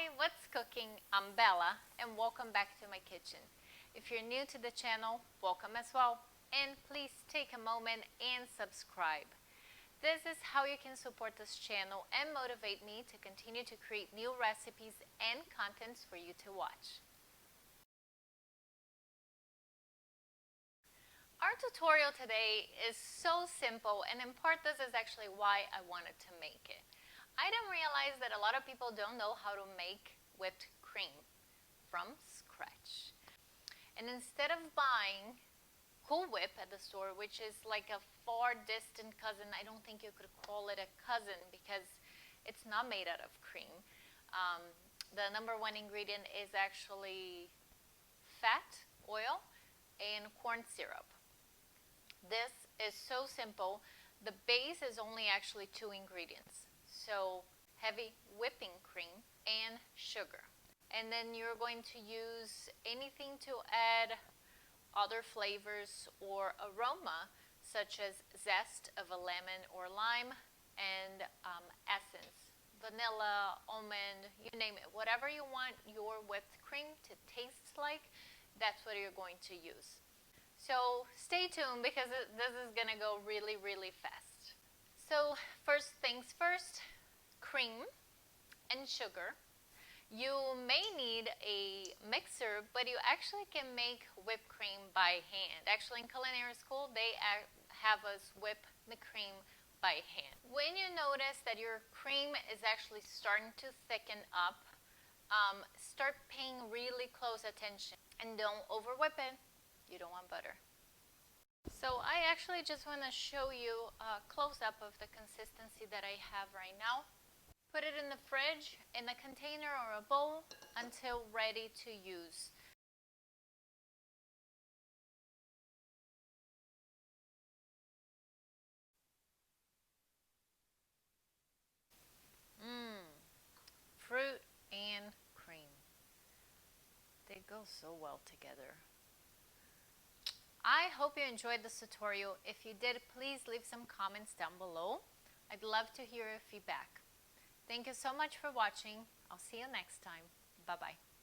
Hi, what's cooking? I'm Bella and welcome back to my kitchen. If you're new to the channel, welcome as well, and please take a moment and subscribe. This is how you can support this channel and motivate me to continue to create new recipes and contents for you to watch. Our tutorial today is so simple, and in part this is actually why I wanted to make it. I didn't realize that a lot of people don't know how to make whipped cream from scratch. And instead of buying Cool Whip at the store, which is like a far distant cousin, I don't think you could call it a cousin because it's not made out of cream. The number one ingredient is actually fat, oil, and corn syrup. This is so simple. The base is only actually 2 ingredients. So heavy whipping cream and sugar. And then you're going to use anything to add other flavors or aroma, such as zest of a lemon or lime and essence, vanilla, almond, you name it. Whatever you want your whipped cream to taste like, that's what you're going to use. So stay tuned because this is going to go really, really fast. So first things first, cream and sugar. You may need a mixer, but you actually can make whipped cream by hand. Actually, in culinary school, they have us whip the cream by hand. When you notice that your cream is actually starting to thicken up, start paying really close attention and don't over whip it. You don't want butter. So I actually just want to show you a close-up of the consistency that I have right now. Put it in the fridge, in a container or a bowl, until ready to use. Fruit and cream. They go so well together. I hope you enjoyed this tutorial. If you did, please leave some comments down below. I'd love to hear your feedback. Thank you so much for watching. I'll see you next time. Bye-bye.